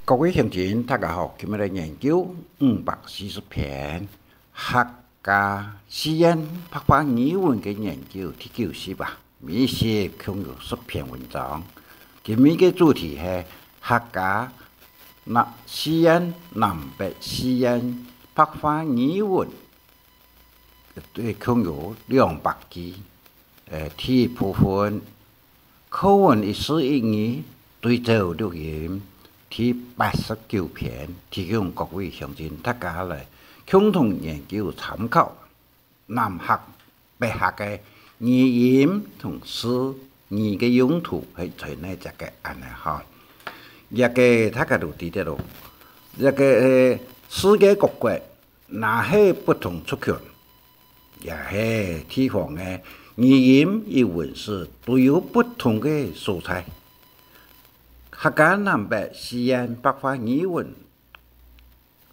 各位乡亲，大家好，今日来研究540篇客家诗音白话语文嘅研究第9集吧。每写共有10篇文章。今日嘅主题係客家詩音、南北詩音白話語文，對共有200句。第一部分口文一詩一語對照錄音。第89篇提供各位鄉親大家來共同研究參考南客、北客嘅語音同詩語嘅用途係在呢一個安尼嚇。一個大家都知道咯，一個世界各國哪係不同族群，也係地方嘅語音與文字都有不同嘅素材。客家南北詩音白話語文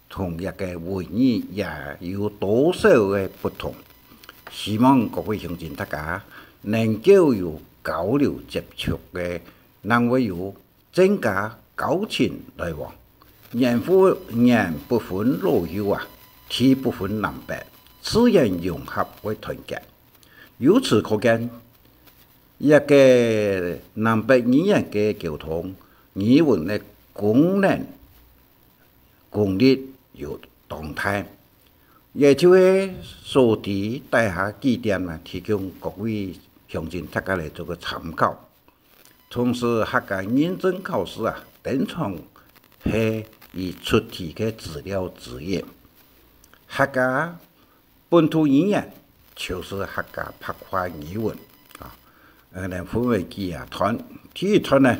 同一個文語也有多少嘅不同，希望各位鄉親大家能夠有交流接觸嘅，能會有增加交情來往，人不分老幼啊，天不分南北，自然融合為團結。由此可見，一個南北語言嘅溝通。語文嘅功能、功力有動態，也就係所提帶下幾點啊，提供各位鄉親大家嚟做個參考。同時，客家認證考試啊，登場係以出題嘅資料之一。客家本土語言就是客家白話語文啊，嚟分為幾團。第一團呢？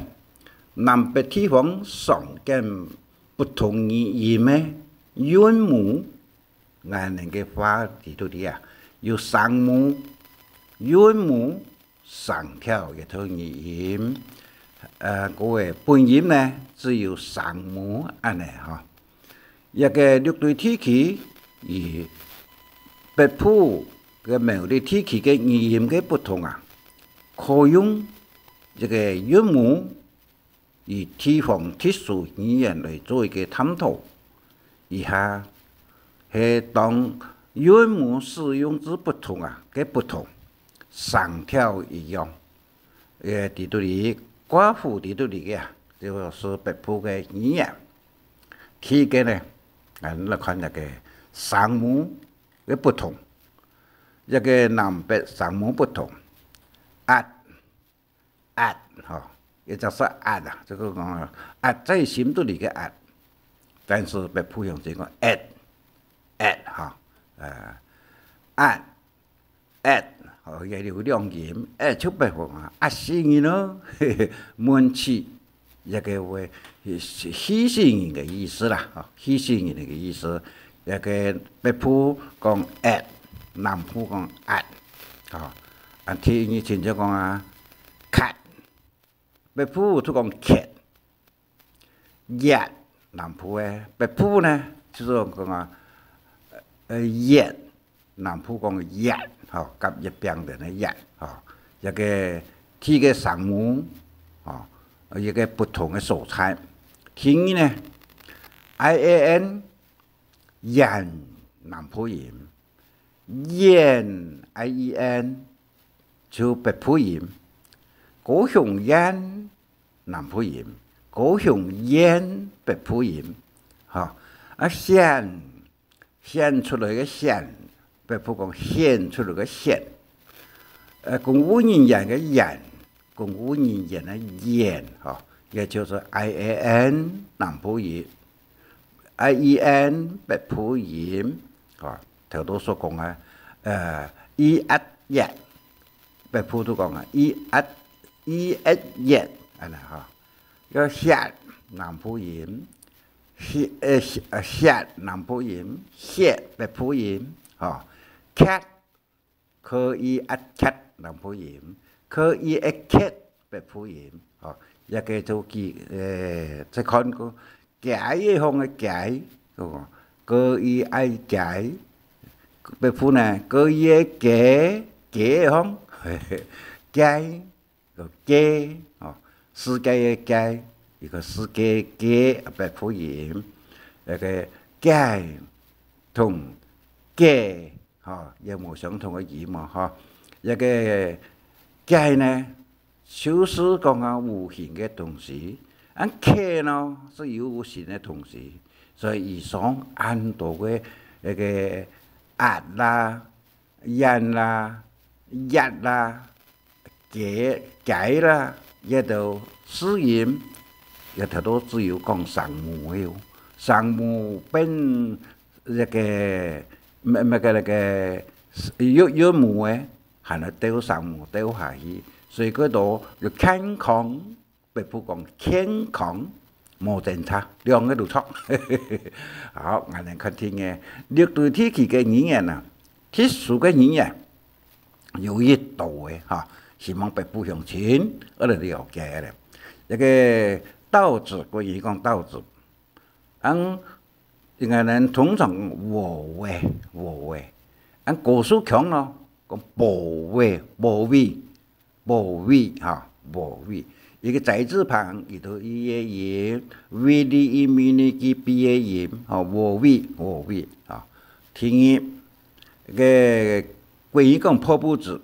南北地方常見不同語音嘅韻母，俺能嘅話提到啲啊，有聲母、韻母、聲調一套語音。嗰個本音呢，只有聲母安尼嚇。一個六對地區與北部嘅某啲地區嘅語音嘅不同啊，可用一個韻母。以地方特殊語言來做一個探討，以下係當韻母使用之不同啊嘅不同，聲調一樣。地度裡寡婦地度裡嘅就是北部嘅語言。第二個呢，我來看一個聲母嘅不同，一個南北聲母不同，嚇。也就是壓啊，這個講壓在心度裡嘅壓，但是北部用這個壓嚇，壓，也有兩音，出北方啊，壓死人咯，悶氣，一個為氣死人嘅意思啦，氣死人嘅意思，一個北部講壓，南部講壓，聽你親戚講啊。北部都講劇，熱南部嘅北部呢，就是講啊，熱南部講熱，嚇夾一邊嘅熱，嚇一個天嘅聲母，嚇一個不同嘅素材。第二呢 ，IAN 人南部音，人 IEN 就北部音。高雄人南部音，高雄人北部音，嚇縣出來嘅縣，北部講縣出來嘅縣，公務人員嘅人，公務人員嘅人，嚇，也就是 IAN 南部音 ，IEN 北部音，嚇，頭都所講啊，EAT 北部都講啊，EAT。熱安尼嚇，個血南部音，血南部音，血北部音，嚇 cat 可以一 cat 南部音，可以一 cat 北部音，嚇一個就記即看個解嘅方嘅解，可以一解北部呢，可以一解方解。個界世界嘅界，一个世界嘅白普盐，那个钙同镉也冇相同嘅字嘛一个钙呢，就是讲无形嘅东西，镉呢是有形嘅东西，所以以上很多嘅那个压啦、盐啦、压啦、钙啦，也都使用，也头都只有讲上木嘅，上木变那个那个有木嘅，还能掉上木掉下去，所以嗰度就健康，白普讲健康。冇政策，兩個都錯。好，我哋看聽嘅歷代天氣嘅語言啊，特殊嘅語言有一度嘅希望白普鄉親我哋了解咧。一個稻子，關於講稻子，應該人通常禾味，果樹強咯，講薄味一个在字旁里头一个言，为的一米呢个毕业言，我为听音个关于讲破布子，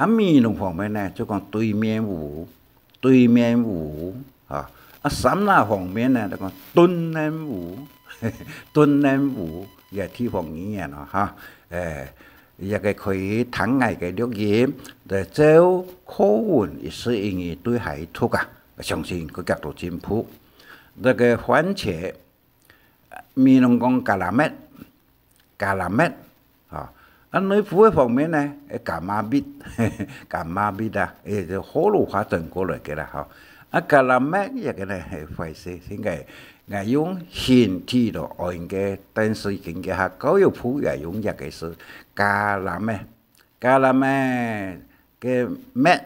闽南方面呢就讲对面舞三那方面呢就讲蹲人舞也地方语言咯一个可以谈爱嘅錄音，就做課文亦是因為對系讀相信佢角度進步。那個番茄，闽南講咖拉咩，內部嘅方面呢，咖麻bit就河路話轉過來嘅啦咖拉咩一個呢係費事，應該我用現地度按嘅，但是經嘅下教育部也用一個是咖拉咩嘅咩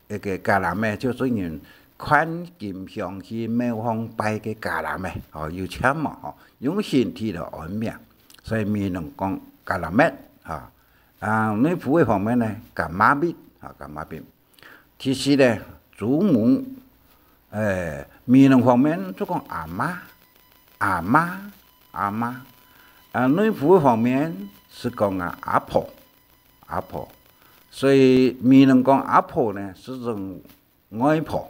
一個咖拉咩就是用寬金香氣妙香拜嘅咖拉咩有錢嘛用現地度按名，所以闽南講咖拉咩內部嘅方面呢，咖麻bit其實呢祖母闽南方面就講阿媽，內部方面是講阿婆，所以闽南講阿婆呢是種外婆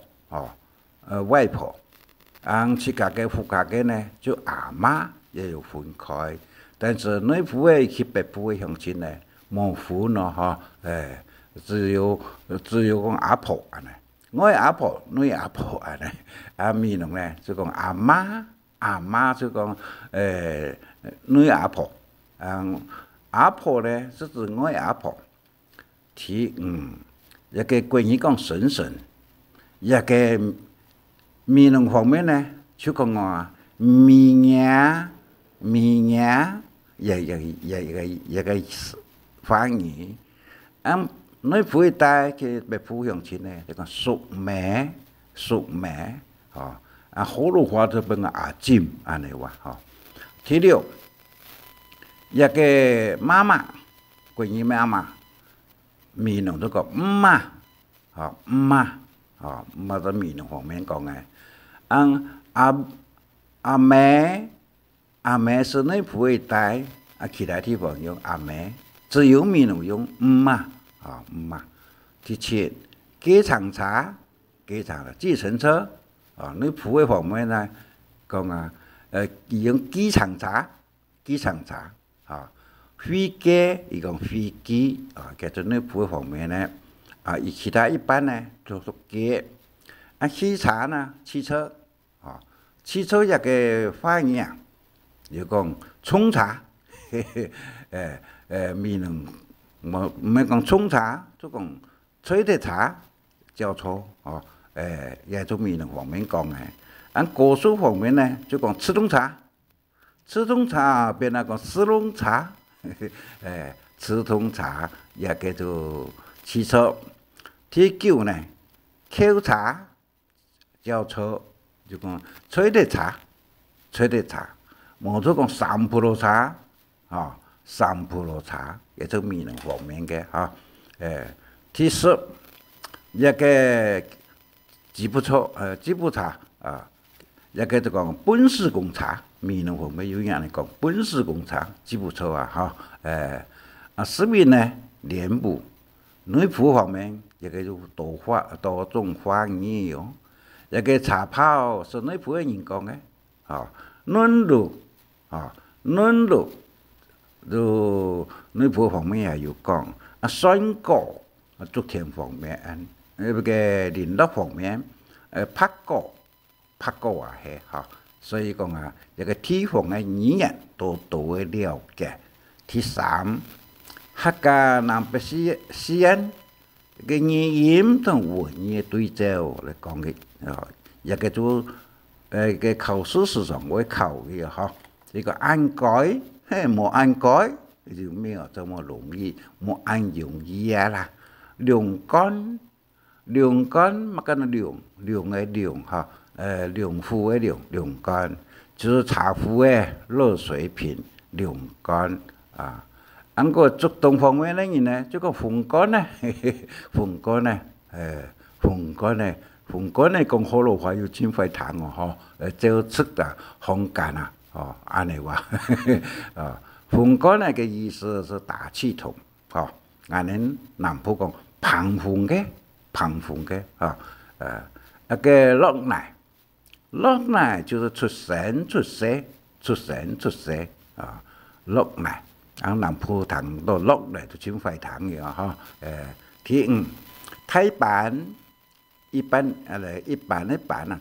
外婆，其他嘅附加嘅呢就阿媽也有分開，但是內部嘅去北部嘅鄉親呢冇分咯只有講阿婆我阿婆，你阿婆闽南呢就講阿媽就講你阿婆，阿婆呢是指我阿婆，一個關於講嬸，一個闽南方面呢就講咪娘，一個方言，內部帶嘅北部鄉親呢，就講叔妹，河路話就變阿尖，安尼話第六，一個媽媽，關於媽媽，闽南都講媽在闽南方面講嘅，阿妹是內部帶，其他地方用阿妹，只有闽南用媽。第七，計程車，計程車，你普嘅方面呢，講用計程車，飛機，伊講飛機，其實你普嘅方面呢，其他一般呢就屬機，汽車呢，汽車一個翻譯，就講衝車，闽南。唔係講衝車，就講吹的車叫錯也就闽南方面講嘅。果樹方面呢，就講自動車變那個私用車，自動車也叫做汽車。第九呢，轎車叫錯，就講吹的車，冇就講三浦路車三浦路車。也就闽南方面嘅第十一個吉普茶，吉普茶啊，也叫做讲本事公茶，闽南方面有人来讲本事公茶，吉普茶啊，食品呢，莲雾，内铺方面也叫做多种花语哦，也个茶泡是内铺的人讲的，嫩露嫩露，就内铺方面也有讲，酸果，竹田方面，那个林乐方面，拍果也系所以讲一个地方的语言都会了解。第三，客家南北西安嘅语音同文言对照来讲嘅，一个做嘅考试时常会考嘅呢个按改，冇按改就没有这么容易，冇按容易啦。凉干，乜个凉嘅凉凉壶嘅凉干，就是茶壶嘅热水瓶凉干按个竹东方面咧人呢，这个风干呢，风干呢，讲好老话要真会谈照出风干安尼话，风干呢嘅意思是打气筒，俺哋南部讲澎风嘅，一个落奶就是出声出色落奶。南部谈到落嚟就真快談嘅第五，台版一般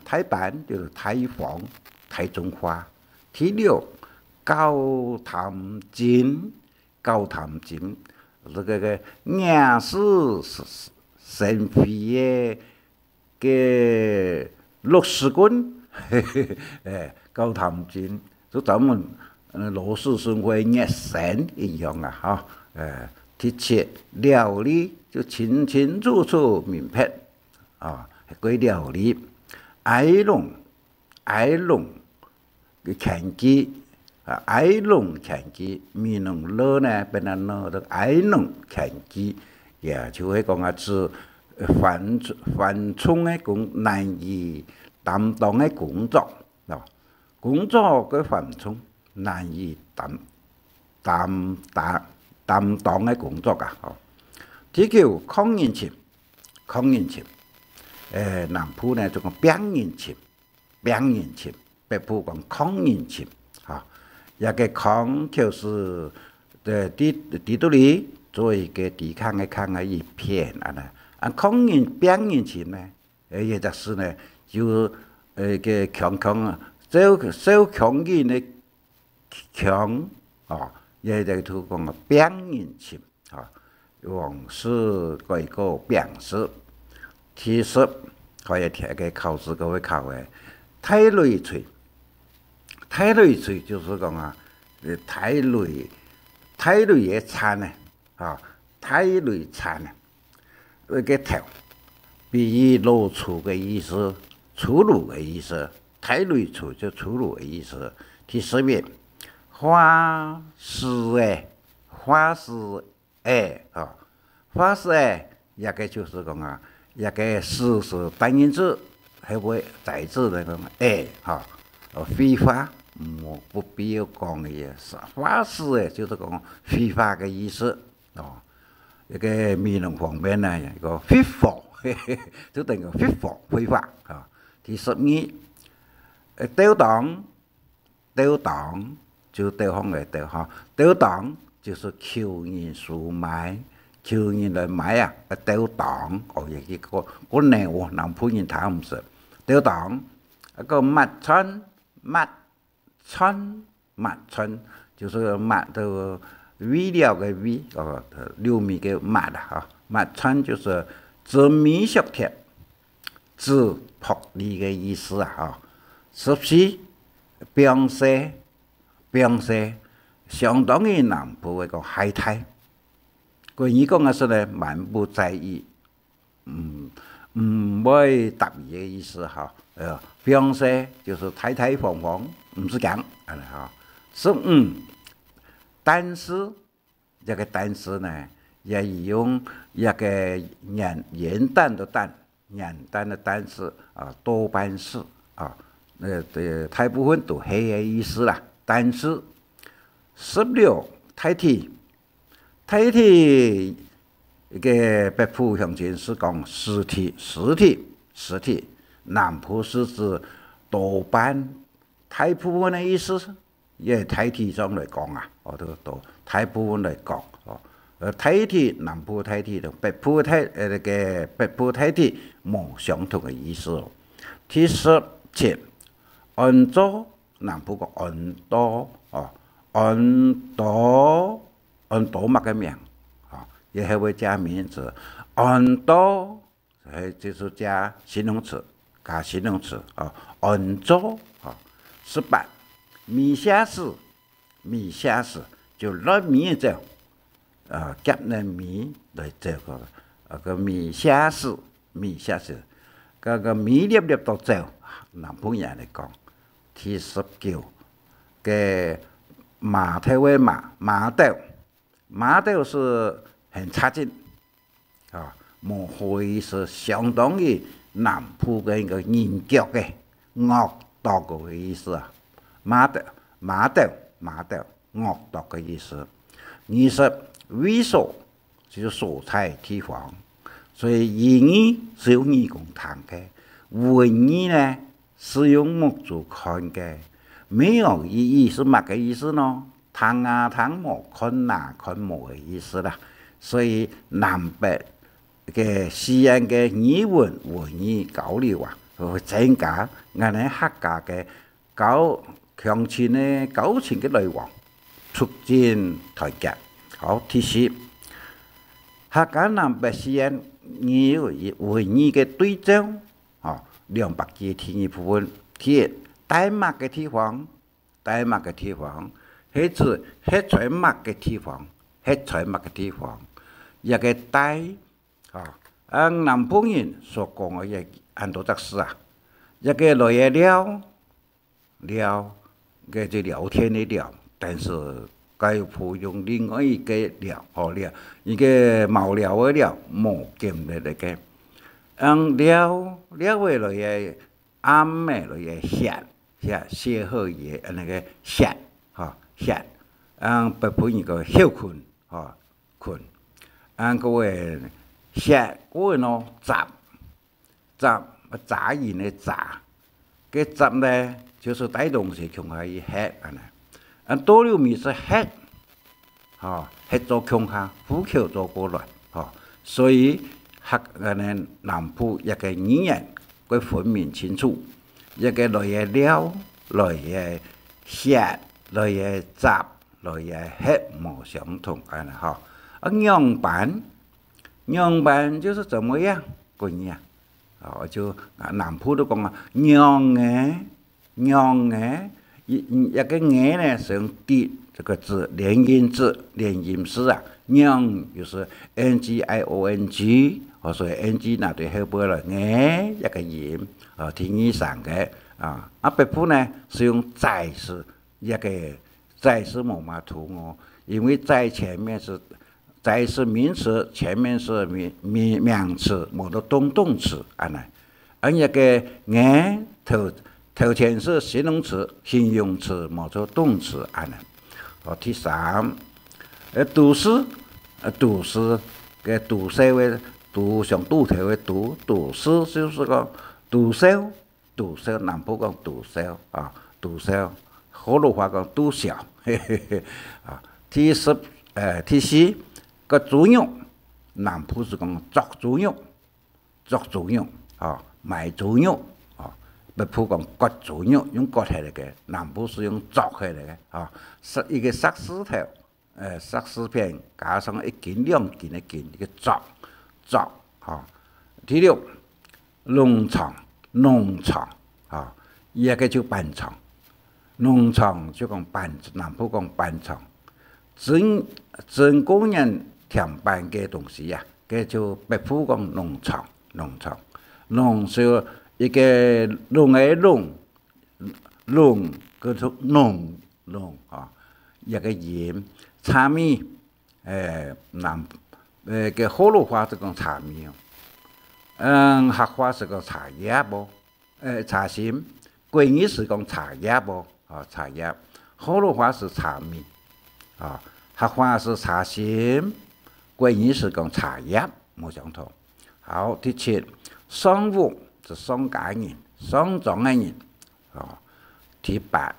台版就是台房、台中話。第六，高潭尖，這個雅士神飛嘅錄事官，高潭尖，就咱們。羅氏生活熱神一樣第七，料理就清楚楚明白嗰料理，愛弄嘅拳擊闽南樂呢，變成樂的愛弄拳擊，也就係講是繁重嘅難以擔當嘅工作嘅繁重。難以擔當嘅工作第九，抗人情，南部呢就講病人情，北部講抗人情，一個抗就是地圖裏做一個抵抗嘅一片抗人病人情呢，也就是呢就個強小強人嘅。強也就講個病人情往事個一個表示。第十，可以聽個考試個會考嘅太累贅就是講太累嘅餐呢太累餐呢那個頭比喻露出嘅意思，出路嘅意思，太累贅就出路嘅意思。第11，花式一個就是講一個事是單音字，係會在字那個非法不必要講嘅意思。花式就是講非法嘅意思一個闽南方面呢一個非法，就等於非法第12，吊檔就地方嘅吊檔就是求人所買，求人來買吊檔亦個呢南部人睇唔識吊檔一個抹春就是抹到味料嘅味料米嘅抹春就是紫米食鐵，紫朴利嘅意思14，病勢相當於南部一個海態，佢依講嘅是呢滿不在意，唔會特別嘅意思病勢就是態態放放，唔是講15，但是一個但是呢，也用一個元旦的旦，简单的单词啊，多半是啊，大部分都系个意思啦。但是16太体，太体个北部乡亲是讲实体，南部是指多半大部分的意思。也太体上来讲啊，都大部分来讲哦。太体南部太体同北部北部太体冇相同嘅意思哦。第17，安多南部個安多哦，安多乜嘅名啊？也係會加名詞，安多就是加形容詞，啊，安多啊，18。米下士就攞米做，夾呢米嚟做個米下士，個米粒粒都做，南方人嚟講。第19嘅馬頭嘅馬頭是很差勁，啊，冇可以是相當於南部嘅一個人腳嘅惡毒嘅意思啊。馬頭惡毒嘅意思。20猥瑣就是所在地方，所以言語是用耳孔聽嘅，文語呢是用目睭看嘅。沒有意義是乜嘅意思呢？聽啊聽冇，看啊看冇嘅意思啦。所以南北嘅西安嘅語文語交流啊，會增加我哋客家嘅鄉親嘅交情嘅來往，促進團結。好，第10，客家南北西安語文語嘅對照，200幾天一部分。第1，大麥嘅地方，係指黑菜麥嘅地方，一個大南方人所講嘅很多則事啊，一個來嘅聊嘅就聊天的聊，但是該普用另外一個聊，一個冇聊嘅聊，冇見嘅那個，聊嘅來嘅暗嘅來嘅歇好嘢，那個歇，北方人個休困，困，嗰個歇嗰個呢雜言嘅雜，嘅雜呢就是帶動是窮下一黑啊，多了米是黑，黑做窮下，虎口做過來，所以南部一個語言佢分明清楚，一個來嘅了，來嘅歇，來嘅雜，來嘅黑冇相同啊，樣板就是怎麼樣個樣，就南部都講啊，樣嘅，一個嘢呢是用啲這個字連音字啊，樣就是 NGIONG， 所以 NG 那對後邊了，嘢一個音，聽以上嘅北部呢是用在是一個在是冇乜圖哦，因為在前面是在是名詞，前面是名詞，冇得動詞一個嘢頭前是形容詞，冇做動詞第3，都市嘅都市嘅都上都頭嘅都市就是個都市南部講都市都市，河洛話講都小，第4個作用，南部是講作作用賣作用。北部講割作用，用割起嚟嘅；南部是用鑿起嚟嘅。一個石獅頭，石獅片加上一件兩件一個鑿。第6，農場一個就板廠，農場就講板，南部講板廠。真工人填板嘅東西啊，嘅就北部講農場，農是一個農嘅農，叫做農一個鹽茶米，嘅河洛話就講茶米客话是讲茶叶无，茶心，桂语是讲茶叶无，茶叶，河洛话是茶米，客话是茶心，桂语是讲茶叶，冇相同。好，第七，商务是商家人、商庄嘅人，第八，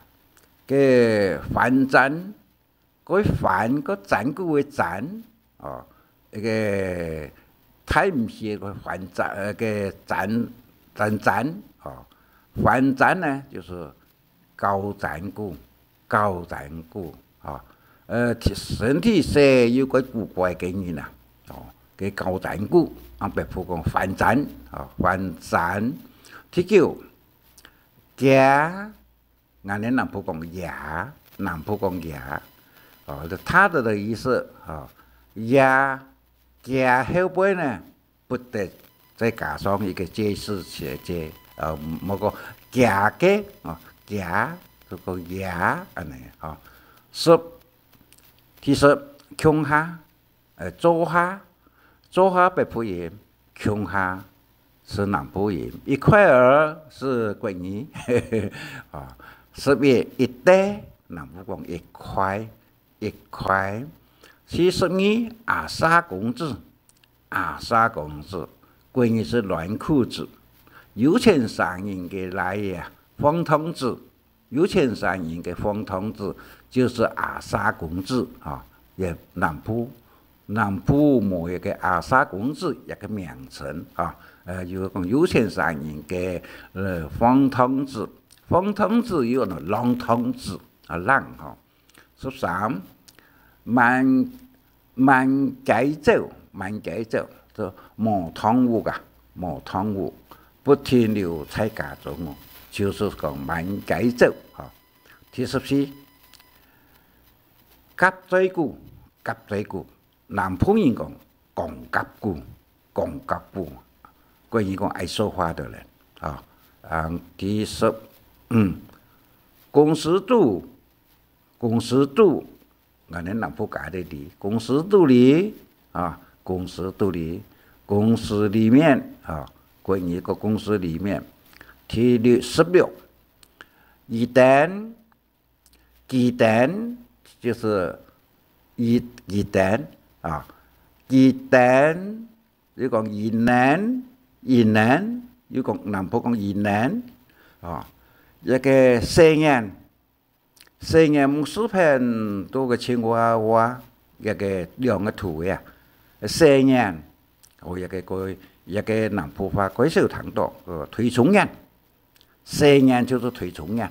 嘅饭站，嗰饭嗰站嗰個站，一個睇唔起個飯站嘅站，飯站呢就是高站股，身體上有個古怪嘅人啊，嘅高站股，白普講飯站，第九，家，俺哋南普講牙，他的意思牙後背呢，不得再加上一個介詞詞嘅，某個牙嘅，牙就個牙安尼第十，窮下，左下北普音，窮下是南普音，一塊兒是桂語11一袋，南普講一塊。42阿沙公子，桂語是暖褲子。有錢商人嘅來呀，方童子，就是阿沙公子也南普冇一個阿沙公子一個名稱如果講有錢商人嘅方童子有個浪童子13萬雞酒就冇湯壺，不停留在家中就是講萬雞酒第14夾嘴鼓，南普人講講夾鼓，桂語講愛說話的人第15公司度，我哋南普講的啲公司度裏公司裏面桂語個公司裏面第16雞蛋就是雞蛋要講宜蘭要講南普講宜蘭一個四眼木薯片多個青蛙話一個兩個圖呀四眼一個南普話貴少談到推崇人四眼就是推崇人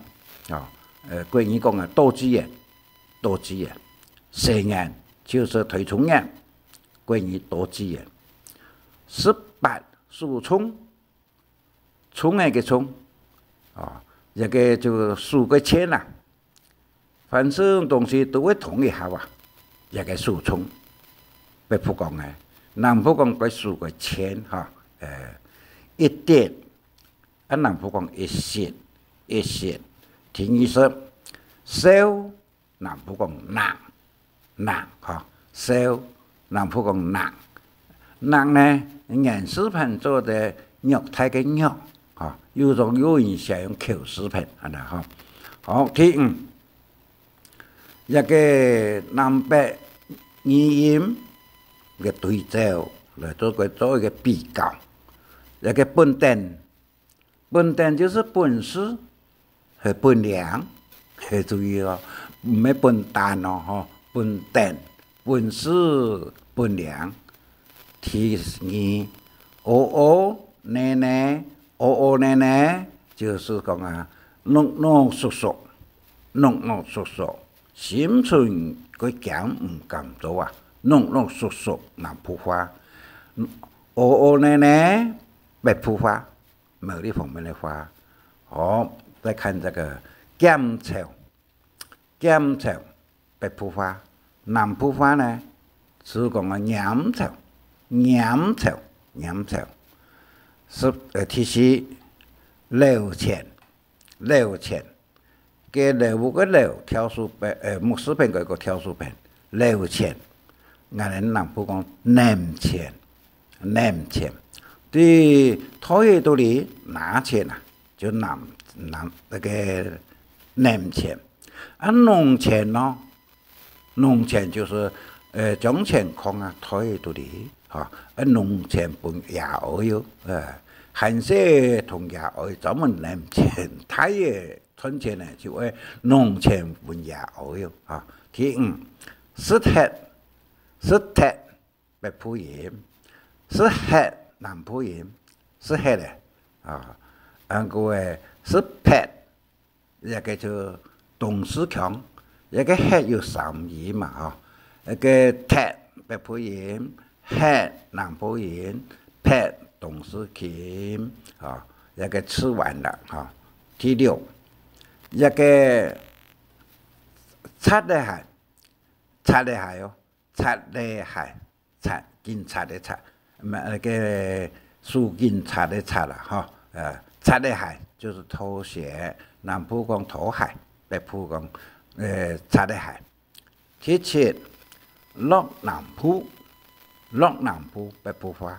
桂語講多資源四眼就是推崇人桂語多資源18樹衝嘅衝一個就樹個錢啦反正東西都會同一下一個樹衝北普講嘅南普講個樹個錢一點南普講一線第20燒南普講瓤燒南普講瓤呢顏食品做的肉體嘅肉有種有人想用口食品好第5一個南北語音嘅對照來做一個比較一個本店就是本事和本領注意唔係笨蛋本店本事本領第2奶奶就是講弄弄熟熟心存個講唔敢做弄熟南普話奶奶北普話某啲方面的話再看這個鹹炒北普話南普話呢是講鹽炒第4留錢嘅留個留挑書餅木薯餅嗰個挑書餅留錢我哋南普講黏錢对土爷肚里拿钱啊，就拿那个南钱，农钱呢，农钱就是将钱放啊土爷肚里，农钱分野鹅哟，汉社同野鹅专门南钱，太爷存钱呢就为农钱分野鹅哟，第五，石铁北浦盐，石黑南浦盐，石黑咧嗰個石撇，一個就董事強，一個黑有三義嘛，一個鐵北浦鹽，黑南浦鹽，撇董事強，一個吃完了第六，一個擦的鞋哦，擦的鞋，警察的擦，唔係那個蘇警察的擦啦，擦的鞋就是拖鞋，南浦講拖鞋，北浦講擦的鞋。第七，落南浦北浦話，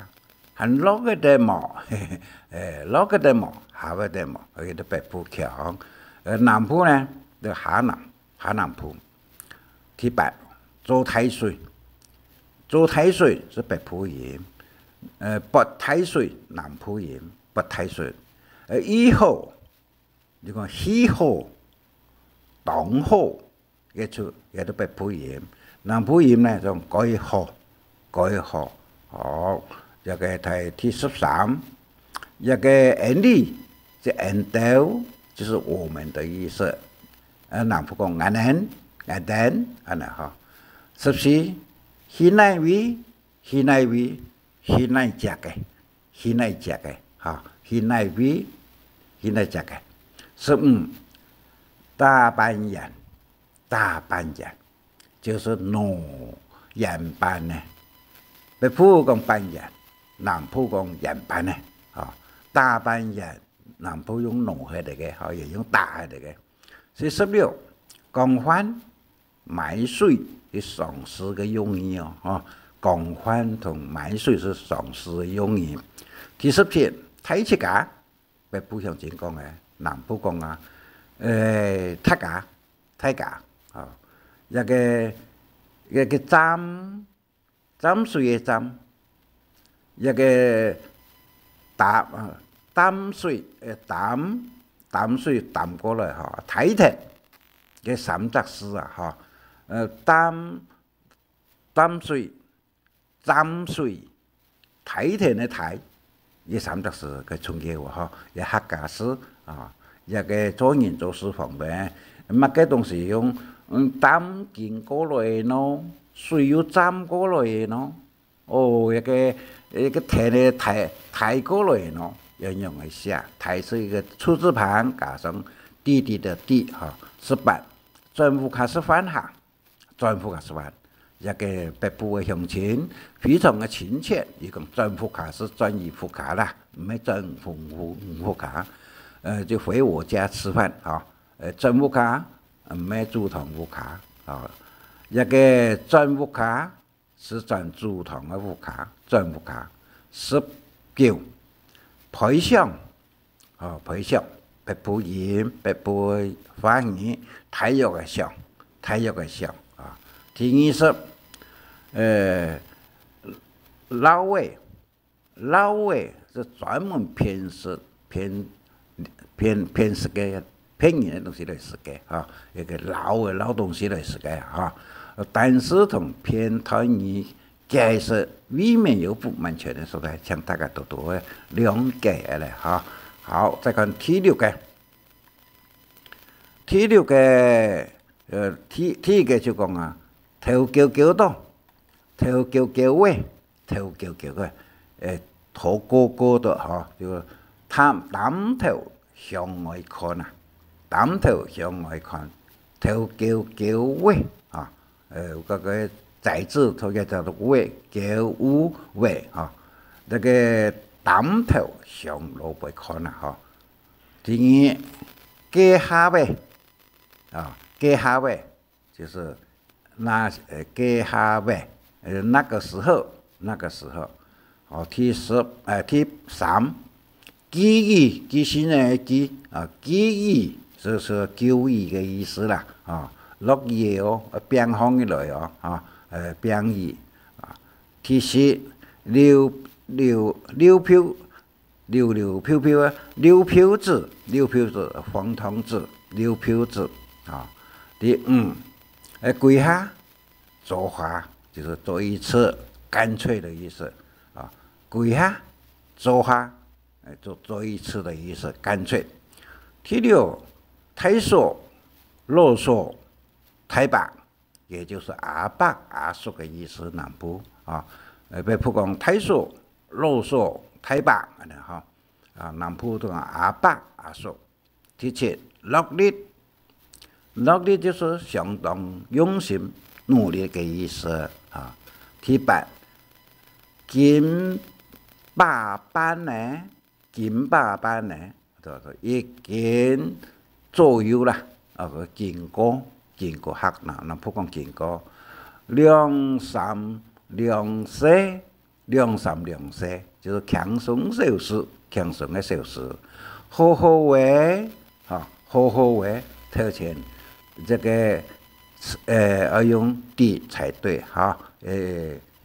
係落個地毛，落個地毛，下個地毛，佢哋北浦強。南浦呢就下南浦。第八，做太歲是北浦鹽，北太歲南浦鹽，北太歲。以後你講西河、東河，也都北浦鹽。南浦鹽呢就改河，一個係第13，一個安利，這安豆就是我們的意思。南浦講安蛋，14，稀奶味，稀奶食嘅，稀奶味。15，大班人就是農人班呢，北浦講班人，南浦講人班呢，大班人，南浦用農去嚟嘅，也用大去嚟嘅。16，共犯買水是喪事嘅用語共犯同買水是喪事嘅用語。第17，睇切架。北浦向前講嘅，南浦講睇架，一個沾水嘅沾，一個擔水擔過來睇鐵嘅三隻字擔水沾水睇鐵嘅睇。呢三隻字嘅重要喎，也客家詩一個做人做事方面，乜嘅東西用擔見過來咯，水要沾過來咯，一個提咧提過來咯，要用一下，提是一個出字旁加上滴滴的滴18，轉戶口是翻下，一個北部嘅鄉親非常嘅親切，伊講轉戶口是轉移戶口啦，唔係轉戶口，就回我家吃飯轉戶口唔係祖堂戶口，一個轉戶口是轉祖堂嘅戶口，轉戶口19，培上北部鹽北部方言體育嘅上。第20，老味是專門偏食嘅偏人嘅東西嚟食嘅一個老東西嚟食嘅但是同偏台語解釋裡面有不完全嘅，所以請大家多多諒解咧好，再看第6個，第一個就講頭叫到，頭叫喂，頭高的就擔頭向外看頭叫喂嗰個仔字頭叫做喂，叫喂那個擔頭向老背看第二，家下位就是家下位那個時候第三，基义，基心的基基义就是救义的意思啦落叶边方的来边义第四，溜飘子，黄铜子，溜飘子第五，归下，做下就是做一次，干脆的意思归下，做下，做一次的意思，干脆。第六，太叔、啰嗦、太白，也就是阿伯、阿叔的意思，南部比如讲太叔、啰嗦、太白南部都讲阿伯、阿叔。第七，落力就是相当用心、努力的意思第八，金把班呢，就是一斤左右啦斤高客南部讲斤高。两三四，就是轻松的小事。好好话特前这个要用的才对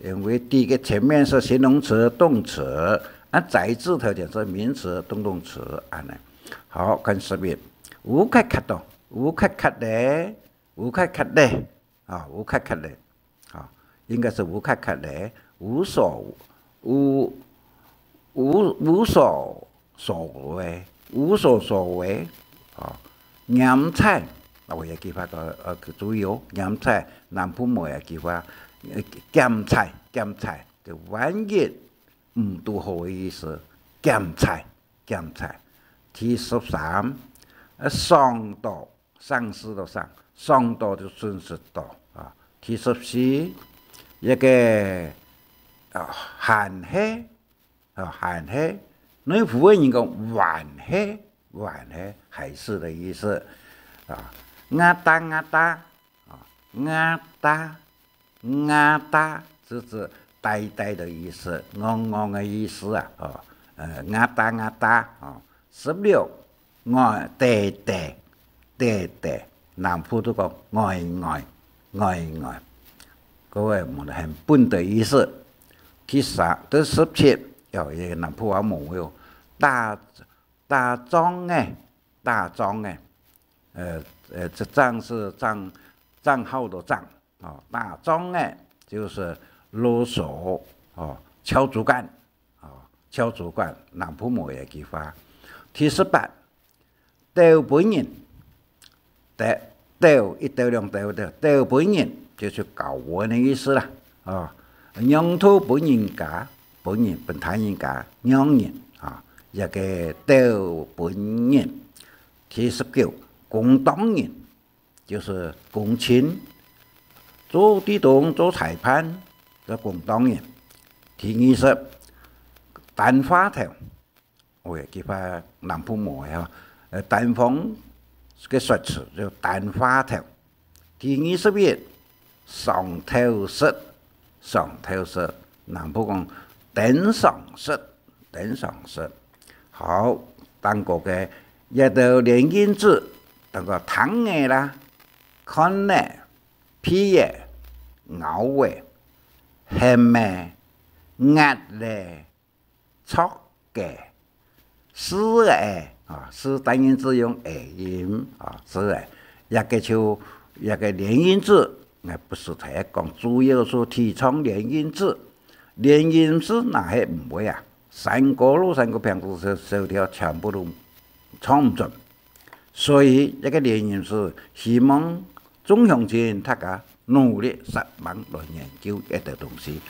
因为的的前面是形容词、动词，在字特点是名词、动词好，看视频。乌卡卡的，应该是乌卡卡的，无所谓腌菜我也记法注意腌菜南部冇也记法咸菜就完全都好的意思咸菜第13上道上司的上道就顺势道第14一个寒气内湖的人讲晚黑海是的意思压达就是呆的意思的意思压达16呆南部都讲呆各位我们很笨的意思第17有一个南部话冇有大庄这账是账号的账大庄就是啰嗦敲竹竿南部冇嘢記法第18釣本人釣一釣兩釣本人就是搞我的意思啦養兔本人家本他人家養人一個釣本人第19公當人就是公親做地動做裁判的公當人第20單花頭我也記法南部冇單方嘅說辭就單花頭第21上頭色南部講頂上色好當個嘅一道連音字當個糖嘅啦看嘅皮嘅咬嘅鹹嘅壓嘅錯嘅絲嘅絲單音字用音絲嘅一個連音字不是太講主要是提倡連音字連音字那係唔會三個平字手條全部都唱唔準所以一個連音字希望中鄉親大家努力實忙來研究一個東西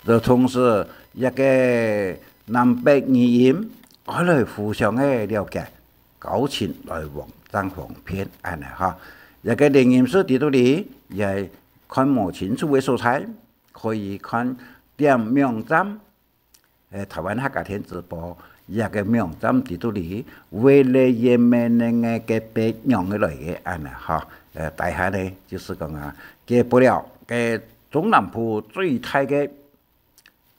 就同時一個南北語音我來互相嘅了解交情來往真方便一個連音字喺度嚟也看冇清楚嘅素材可以看點名站台灣客家天直播一個名站喺度嚟為了頁面嘅別樣嘅來嘅大下呢就是講嘅不了嘅中南部最大嘅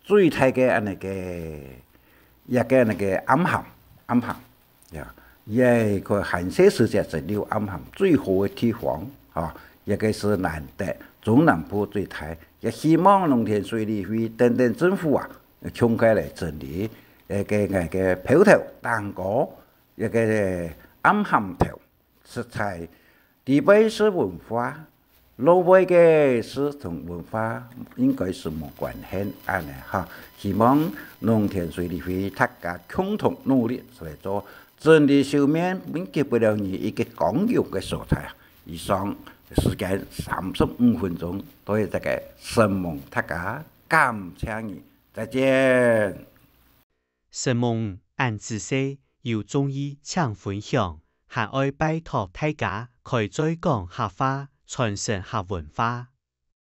最大嘅那個一個那個暗含呀，也個寒舍世界只有暗含最好嘅地方啊，一個是難得中南部最大，也希望農田水利會等等政府啊，衝開來整理一個鋪頭蛋糕，一個暗含頭食材，地位是文化。老輩嘅事同文化應該是冇關係安尼哈，希望農田水利會大家共同努力嚟做整理手面，免給不了你一個公用嘅素材。以上時間35分鐘，多謝大家承蒙大家感謝你，再見。承蒙俺知識有中意請分享，還愛拜託大家開再講客話。傳承客文化。